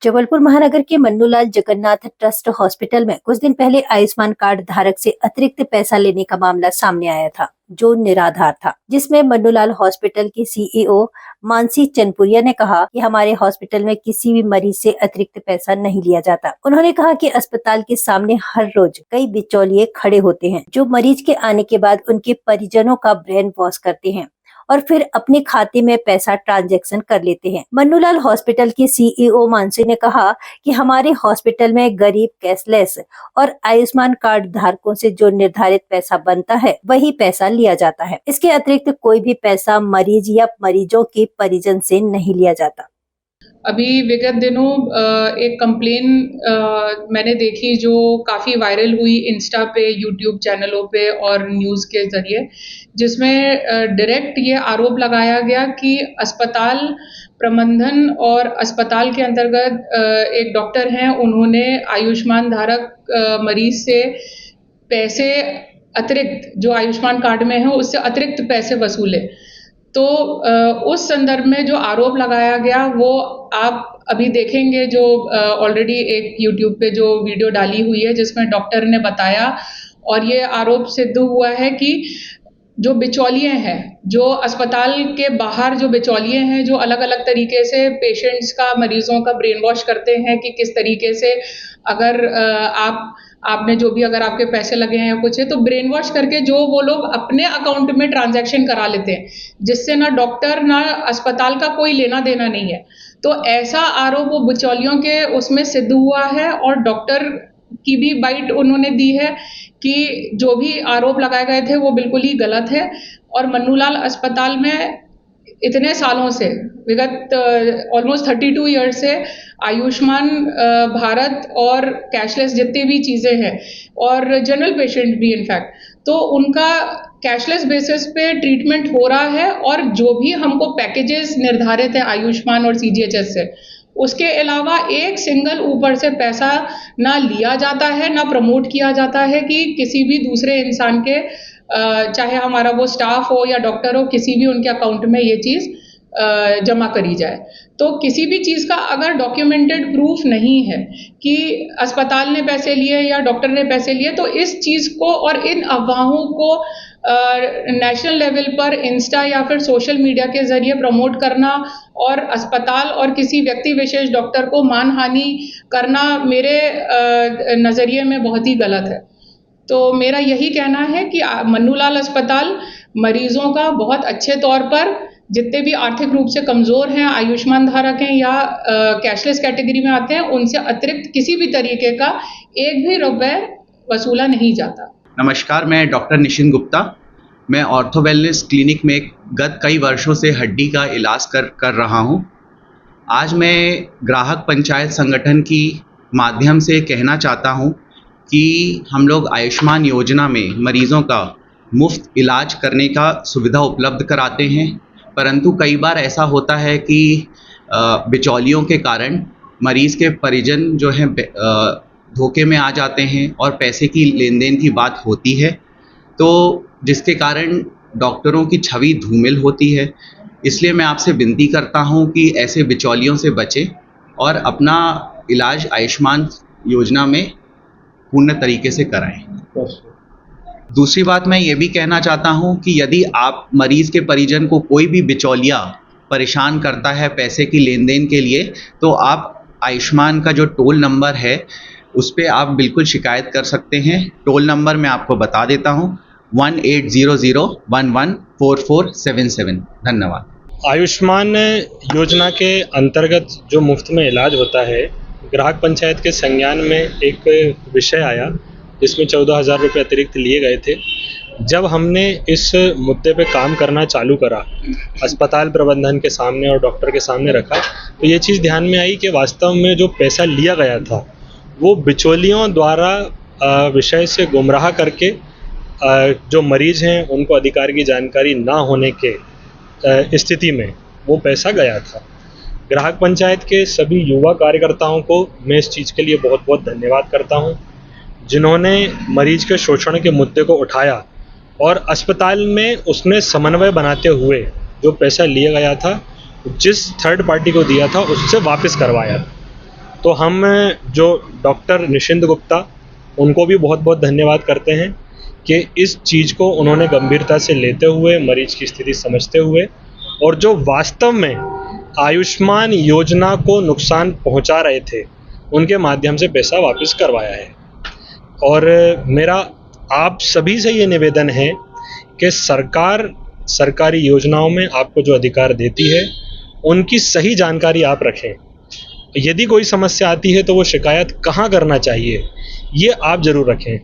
जबलपुर महानगर के Mannulal Jagannath trust hospital में कुछ दिन पहले आयुष्मान कार्ड धारक से अतिरिक्त पैसा लेने का मामला सामने आया था, जो निराधार था, जिसमें मन्नूलाल हॉस्पिटल की सीईओ मानसी चनपुरिया ने कहा कि हमारे हॉस्पिटल में किसी भी मरीज से अतिरिक्त पैसा नहीं लिया जाता। उन्होंने कहा कि अस्पताल के सामने हर रोज कई बिचौलिए खड़े होते हैं, जो मरीज के आने के बाद उनके परिजनों का ब्रेन वॉश करते हैं और फिर अपने खाते में पैसा ट्रांजैक्शन कर लेते हैं। मन्नूलाल हॉस्पिटल की सीईओ मानसी ने कहा कि हमारे हॉस्पिटल में गरीब कैशलेस और आयुष्मान कार्ड धारकों से जो निर्धारित पैसा बनता है वही पैसा लिया जाता है। इसके अतिरिक्त कोई भी पैसा मरीज या मरीजों के परिजन से नहीं लिया जाता। अभी विगत दिनों एक कंप्लेन मैंने देखी जो काफ़ी वायरल हुई इंस्टा पे, यूट्यूब चैनलों पे और न्यूज़ के ज़रिए, जिसमें डायरेक्ट ये आरोप लगाया गया कि अस्पताल प्रबंधन और अस्पताल के अंतर्गत एक डॉक्टर हैं, उन्होंने आयुष्मान धारक मरीज से पैसे अतिरिक्त जो आयुष्मान कार्ड में है उससे अतिरिक्त पैसे वसूले। तो उस संदर्भ में जो आरोप लगाया गया वो आप अभी देखेंगे, जो ऑलरेडी एक यूट्यूब पे जो वीडियो डाली हुई है जिसमें डॉक्टर ने बताया और ये आरोप सिद्ध हुआ है कि जो बिचौलिए हैं, जो अस्पताल के बाहर जो बिचौलिए हैं, जो अलग अलग तरीके से पेशेंट्स का, मरीजों का ब्रेन वॉश करते हैं कि किस तरीके से अगर आपने जो भी अगर आपके पैसे लगे हैं या कुछ है तो ब्रेन वॉश करके जो वो लोग अपने अकाउंट में ट्रांजैक्शन करा लेते हैं, जिससे ना डॉक्टर ना अस्पताल का कोई लेना देना नहीं है। तो ऐसा आरोप वो बिचौलियों के उसमें सिद्ध हुआ है और डॉक्टर की भी बाइट उन्होंने दी है कि जो भी आरोप लगाए गए थे वो बिल्कुल ही गलत है। और मन्नूलाल अस्पताल में इतने सालों से, विगत ऑलमोस्ट 32 ईयर्स से आयुष्मान भारत और कैशलेस जितनी भी चीज़ें हैं और जनरल पेशेंट भी इनफैक्ट, तो उनका कैशलेस बेसिस पे ट्रीटमेंट हो रहा है। और जो भी हमको पैकेजेस निर्धारित है आयुष्मान और सीजीएचएस से, उसके अलावा एक सिंगल ऊपर से पैसा ना लिया जाता है, ना प्रमोट किया जाता है कि किसी भी दूसरे इंसान के, चाहे हमारा वो स्टाफ हो या डॉक्टर हो, किसी भी उनके अकाउंट में ये चीज़ जमा करी जाए। तो किसी भी चीज़ का अगर डॉक्यूमेंटेड प्रूफ नहीं है कि अस्पताल ने पैसे लिए या डॉक्टर ने पैसे लिए, तो इस चीज़ को और इन अफवाहों को नेशनल लेवल पर इंस्टा या फिर सोशल मीडिया के ज़रिए प्रमोट करना और अस्पताल और किसी व्यक्ति विशेष डॉक्टर को मानहानि करना मेरे नज़रिए में बहुत ही गलत है। तो मेरा यही कहना है कि मन्नूलाल अस्पताल मरीजों का बहुत अच्छे तौर पर, जितने भी आर्थिक रूप से कमज़ोर हैं, आयुष्मान धारक हैं या कैशलेस कैटेगरी में आते हैं, उनसे अतिरिक्त किसी भी तरीके का एक भी रुपए वसूला नहीं जाता। नमस्कार, मैं डॉक्टर निशिंत गुप्ता। मैं ऑर्थो वेलनेस क्लिनिक में गत कई वर्षों से हड्डी का इलाज कर रहा हूं। आज मैं ग्राहक पंचायत संगठन की माध्यम से कहना चाहता हूं कि हम लोग आयुष्मान योजना में मरीज़ों का मुफ्त इलाज करने का सुविधा उपलब्ध कराते हैं, परंतु कई बार ऐसा होता है कि बिचौलियों के कारण मरीज़ के परिजन जो हैं धोखे में आ जाते हैं और पैसे की लेन देन की बात होती है, तो जिसके कारण डॉक्टरों की छवि धूमिल होती है। इसलिए मैं आपसे विनती करता हूं कि ऐसे बिचौलियों से बचें और अपना इलाज आयुष्मान योजना में पूर्ण तरीके से कराएं। दूसरी बात मैं ये भी कहना चाहता हूं कि यदि आप मरीज़ के परिजन को कोई भी बिचौलिया परेशान करता है पैसे की लेन देन के लिए, तो आप आयुष्मान का जो टोल नंबर है उस पर आप बिल्कुल शिकायत कर सकते हैं। टोल नंबर मैं आपको बता देता हूं, 1800114477। धन्यवाद। आयुष्मान योजना के अंतर्गत जो मुफ्त में इलाज होता है, ग्राहक पंचायत के संज्ञान में एक विषय आया जिसमें 14,000 रुपये अतिरिक्त लिए गए थे। जब हमने इस मुद्दे पे काम करना चालू करा, अस्पताल प्रबंधन के सामने और डॉक्टर के सामने रखा, तो ये चीज़ ध्यान में आई कि वास्तव में जो पैसा लिया गया था वो बिचौलियों द्वारा विषय से गुमराह करके जो मरीज़ हैं उनको अधिकार की जानकारी ना होने के स्थिति में वो पैसा गया था। ग्राहक पंचायत के सभी युवा कार्यकर्ताओं को मैं इस चीज़ के लिए बहुत बहुत धन्यवाद करता हूं, जिन्होंने मरीज के शोषण के मुद्दे को उठाया और अस्पताल में उसने समन्वय बनाते हुए जो पैसा लिया गया था, जिस थर्ड पार्टी को दिया था उससे वापस करवाया। तो हम जो डॉक्टर निशिंद गुप्ता उनको भी बहुत बहुत धन्यवाद करते हैं कि इस चीज़ को उन्होंने गंभीरता से लेते हुए, मरीज की स्थिति समझते हुए, और जो वास्तव में आयुष्मान योजना को नुकसान पहुंचा रहे थे उनके माध्यम से पैसा वापस करवाया है। और मेरा आप सभी से ये निवेदन है कि सरकार सरकारी योजनाओं में आपको जो अधिकार देती है उनकी सही जानकारी आप रखें। यदि कोई समस्या आती है तो वो शिकायत कहाँ करना चाहिए ये आप ज़रूर रखें।